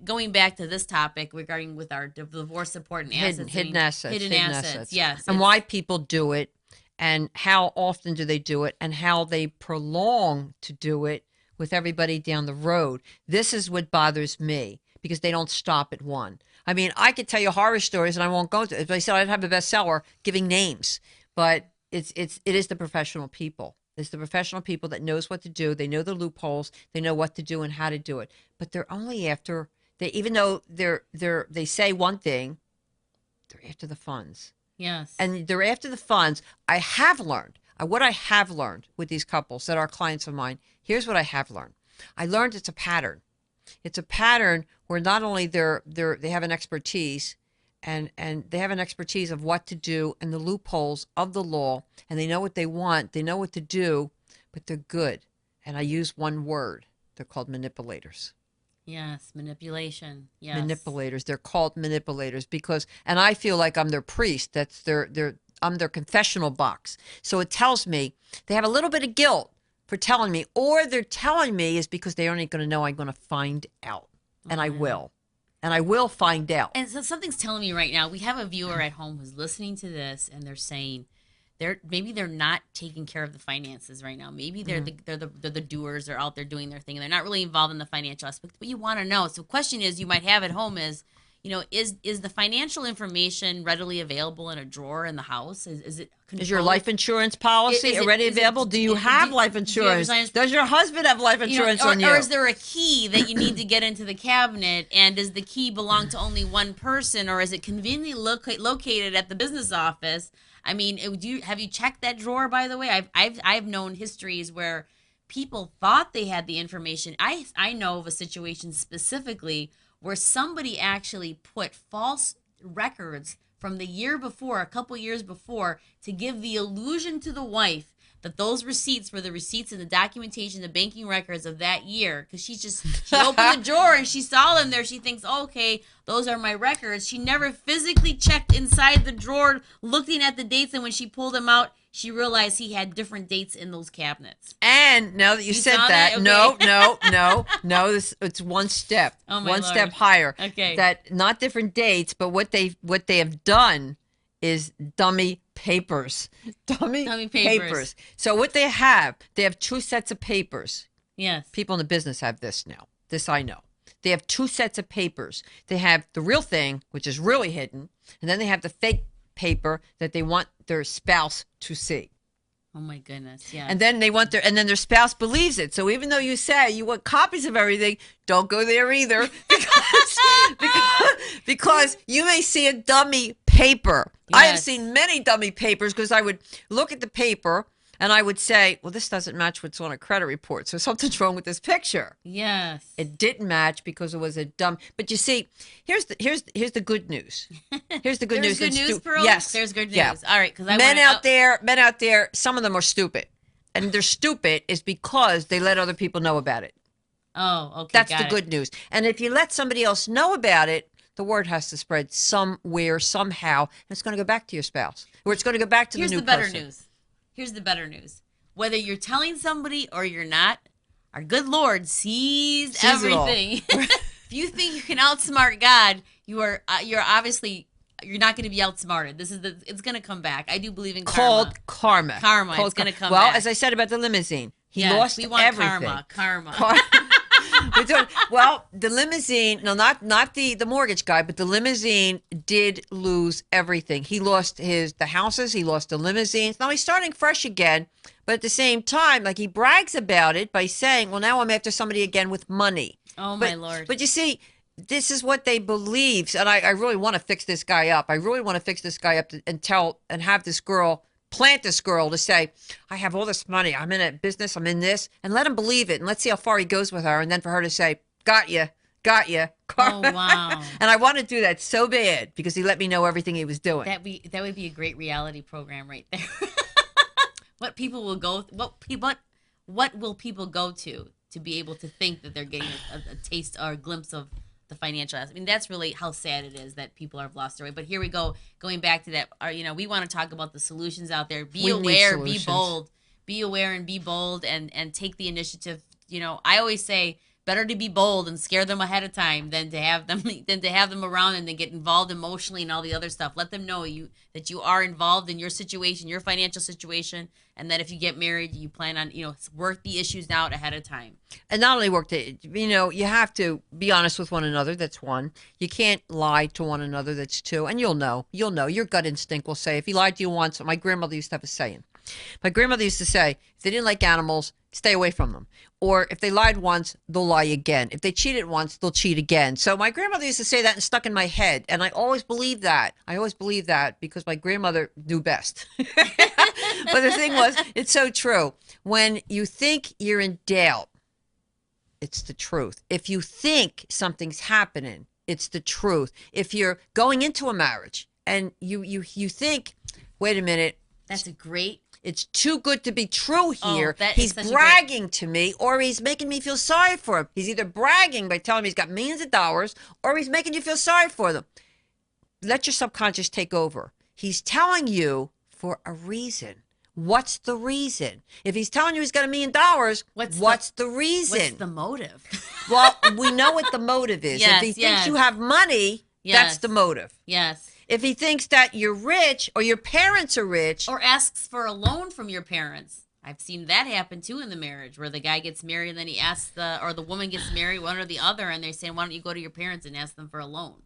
going back to this topic regarding with our divorce support and hidden assets. Yes. And why people do it and how often do they do it and how they prolong to do it with everybody down the road. This is what bothers me because they don't stop at one. I mean, I could tell you horror stories, and I won't go to it. If I said I'd have a bestseller giving names, but it is the professional people. It's the professional people that knows what to do. They know the loopholes. They know what to do and how to do it. But they're only after even though they say one thing, they're after the funds. Yes. And they're after the funds. I have learned what I have learned with these couples that are clients of mine. Here's what I have learned. I learned it's a pattern. It's a pattern where not only they have an expertise and they have an expertise of what to do and the loopholes of the law, and they know what they want, they know what to do, but they're good. And I use one word. They're called manipulators. Yes, manipulation. Yes. Manipulators. They're called manipulators because, and I feel like I'm their priest. I'm their confessional box. So it tells me they have a little bit of guilt for telling me, or they're telling me is because they aren't going to know I'm going to find out. And I will. And I will find out. And so something's telling me right now, we have a viewer at home who's listening to this and they're saying maybe they're not taking care of the finances right now. Maybe they're the doers, they're out there doing their thing and they're not really involved in the financial aspect. But you want to know. So the question is you might have at home is, is the financial information readily available in a drawer in the house? Is it controlled? Is your life insurance policy already available? Do you have life insurance? Does your husband have life insurance on you? Or is there a key that you need to get into the cabinet? And does the key belong to only one person? Or is it conveniently located at the business office? I mean, have you checked that drawer, by the way? I've known histories where people thought they had the information. I know of a situation specifically where somebody actually put false records from the year before, a couple years before, to give the illusion to the wife that those receipts were the receipts and the documentation, the banking records of that year. Because she opened the drawer and she saw them there. She thinks, okay, those are my records. She never physically checked inside the drawer, looking at the dates. And when she pulled them out, she realized he had different dates in those cabinets. And now that you said that, okay. no, it's one step, oh my one Lord. step higher. Okay. That not different dates, but what they have done is dummy papers. Dummy papers. So what they have two sets of papers. Yes. People in the business have this now. This I know. They have two sets of papers. They have the real thing, which is really hidden, and then they have the fake paper that they want their spouse to see. Oh my goodness, yeah. And then then their spouse believes it. So even though you say you want copies of everything, don't go there either because you may see a dummy paper. Yes. I have seen many dummy papers because I would look at the paper and I would say, well, this doesn't match what's on a credit report. So something's wrong with this picture. Yes. It didn't match because it was a dumb. But you see, here's the good news. Here's the good news. There's good news, Pearl? Yes. There's good news. Yeah. All right. Because Men out there, some of them are stupid. And they're stupid is because they let other people know about it. Oh, okay. That's the good news. And if you let somebody else know about it, the word has to spread somewhere, somehow, and it's going to go back to your spouse. Or it's going to go back to the new person. Here's the better news. Whether you're telling somebody or you're not, our good Lord sees everything. If you think you can outsmart God, you're obviously not going to be outsmarted. It's going to come back. I do believe in karma. Karma. It's going to come back. Well, as I said about the limousine, he lost we want everything. Karma. Well, the limousine, no, not the mortgage guy, but the limousine did lose everything. He lost the houses, he lost the limousines. Now he's starting fresh again, but at the same time, like he brags about it by saying, well, now I'm after somebody again with money. Oh, my Lord. But you see, this is what they believe. And I really want to fix this guy up. I really want to fix this guy up and have this girl, plant this girl to say, I have all this money. I'm in a business. I'm in this. And let him believe it. And let's see how far he goes with her. And then for her to say, got you. Oh, wow. And I want to do that so bad because he let me know everything he was doing. That would be a great reality program right there. What people will go, what will people go to be able to think that they're getting a taste or a glimpse of the financial aspect? I mean, that's really how sad it is that people have lost their way. But here we go, going back to that. We want to talk about the solutions out there. Be aware, be bold. Be aware and be bold, and take the initiative. I always say, better to be bold and scare them ahead of time than to have them around and then get involved emotionally and all the other stuff. Let them know that you are involved in your situation, your financial situation, and that if you get married, you plan on work the issues out ahead of time. And not only work you have to be honest with one another. That's one. You can't lie to one another. That's two. And you'll know. Your gut instinct will say, if he lied to you once. My grandmother used to have a saying. My grandmother used to say, if they didn't like animals, stay away from them. Or if they lied once, they'll lie again. If they cheated once, they'll cheat again. So my grandmother used to say that and stuck in my head. And I always believed that. Because my grandmother knew best. But the thing was, it's so true. When you think you're in doubt, it's the truth. If you think something's happening, it's the truth. If you're going into a marriage and you think, wait a minute. It's too good to be true here. He's bragging to me, or he's making me feel sorry for him. He's either bragging by telling me he's got millions of dollars, or he's making you feel sorry for them. Let your subconscious take over. He's telling you for a reason. What's the reason? If he's telling you he's got $1 million, what's the reason? What's the motive? Well, we know what the motive is. Yes, if he thinks you have money, that's the motive. Yes. If he thinks that you're rich or your parents are rich. Or asks for a loan from your parents. I've seen that happen too in the marriage, where the guy gets married and then he asks or the woman gets married, one or the other, and they're saying, why don't you go to your parents and ask them for a loan?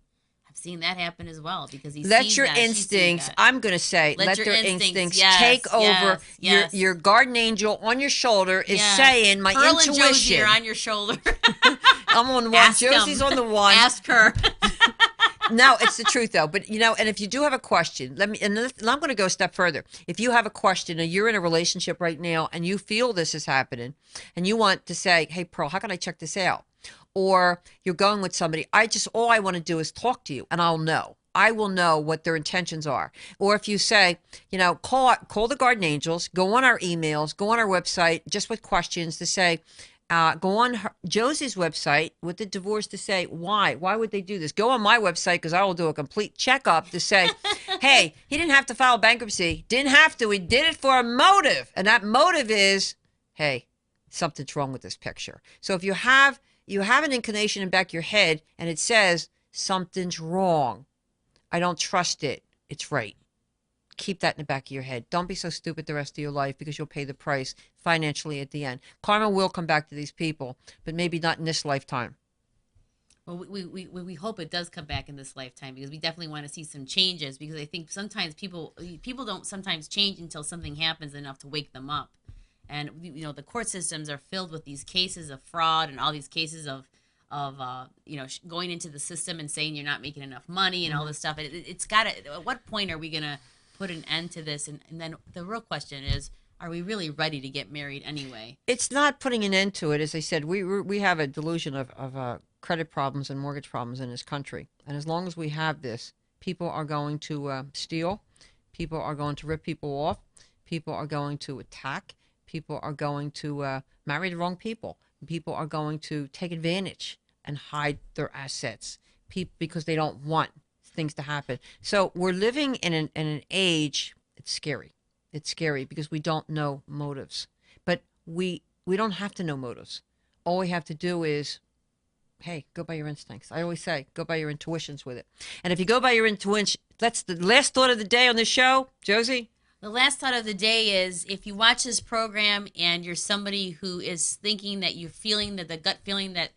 I've seen that happen as well because he let your instincts, I'm going to say, let their instincts take over. Your guardian angel on your shoulder is saying, my Pearl intuition. And Josie are on your shoulder. I'm on one. Josie's on the one. Ask her. No, it's the truth though. But and if you do have a question, I'm going to go a step further. If you have a question or you're in a relationship right now and you feel this is happening and you want to say, hey, Pearl, how can I check this out? Or you're going with somebody, all I want to do is talk to you and I'll know. I will know what their intentions are. Or if you say, call the guardian angels, go on our emails, go on our website, just with questions to say, go on Josie's website with the divorce to say, why would they do this? Go on my website because I will do a complete checkup to say, hey, he didn't have to file bankruptcy. Didn't have to. He did it for a motive. And that motive is, hey, something's wrong with this picture. So if you have an inclination in the back of your head and it says, something's wrong. I don't trust it. It's right. Keep that in the back of your head. Don't be so stupid the rest of your life because you'll pay the price financially at the end. Karma will come back to these people, but maybe not in this lifetime. Well, we hope it does come back in this lifetime because we definitely want to see some changes because I think sometimes people don't sometimes change until something happens enough to wake them up. And, the court systems are filled with these cases of fraud and all these cases of going into the system and saying you're not making enough money and all this stuff. It's got to, at what point are we going to put an end to this? And then the real question is, are we really ready to get married anyway? It's not putting an end to it. As I said, we have a delusion of credit problems and mortgage problems in this country. And as long as we have this, people are going to steal. People are going to rip people off. People are going to attack. People are going to marry the wrong people. People are going to take advantage and hide their assets because they don't want things to happen. So we're living in an age, it's scary. It's scary because we don't know motives. But we don't have to know motives. All we have to do is, hey, go by your instincts. I always say, go by your intuitions with it. And if you go by your intuition, that's the last thought of the day on this show. Josie? The last thought of the day is, if you watch this program and you're somebody who is thinking that you're feeling that the gut feeling that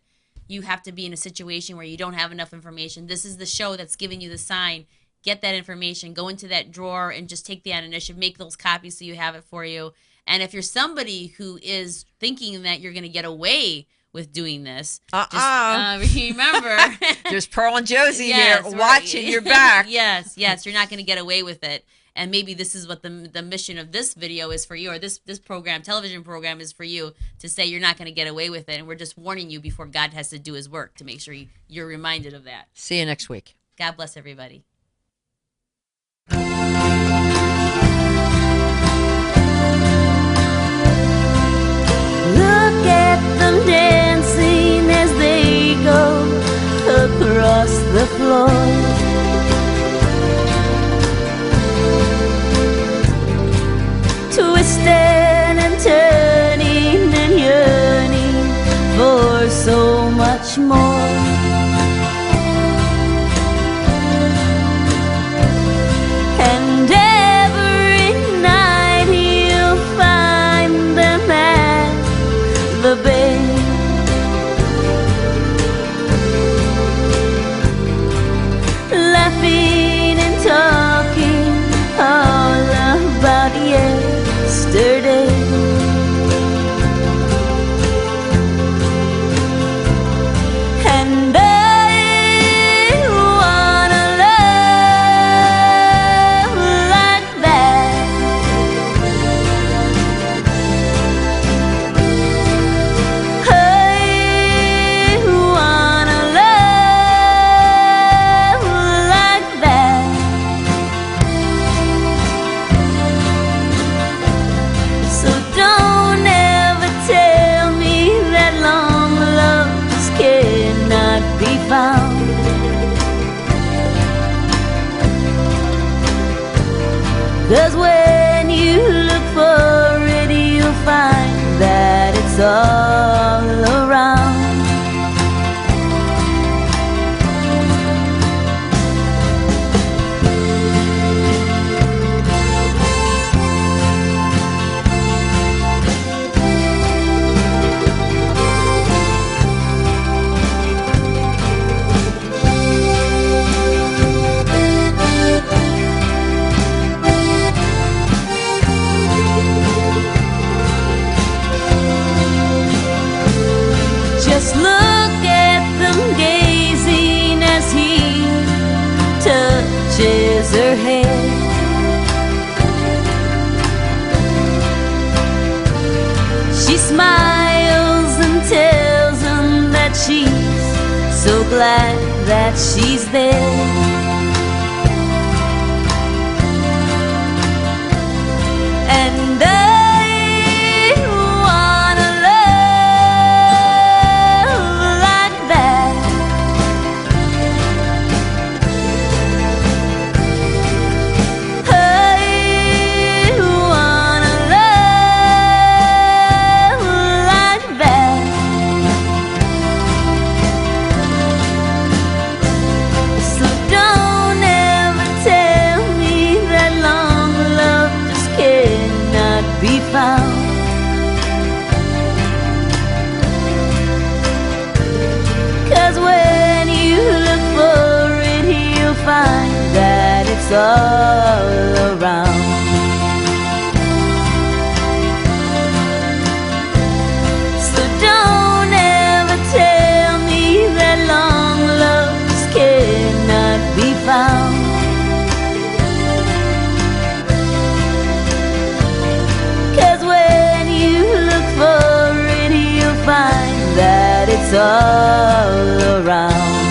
you have to be in a situation where you don't have enough information. This is the show that's giving you the sign. Get that information, go into that drawer and just take that initiative, make those copies so you have it for you. And if you're somebody who is thinking that you're going to get away with doing this, just remember. There's Pearl and Josie yes, here right. watching your back. Yes, you're not going to get away with it. And maybe this is what the mission of this video is for you, or this program, television program, is for you, to say you're not going to get away with it. And we're just warning you before God has to do his work to make sure you're reminded of that. See you next week. God bless everybody. Look at them dancing as they go across the floor. Twisting and turning and yearning for so much more. And every night you'll find them at the bay, laughing and talking all about yesterday. And found. 'Cause when you look for it, you'll find that it's all around. Just look at them gazing as he touches her head. She smiles and tells him that she's so glad that she's there. And found. 'Cause when you look for it, you'll find that it's all around. So don't ever tell me that long love just cannot be found. Find that it's all around.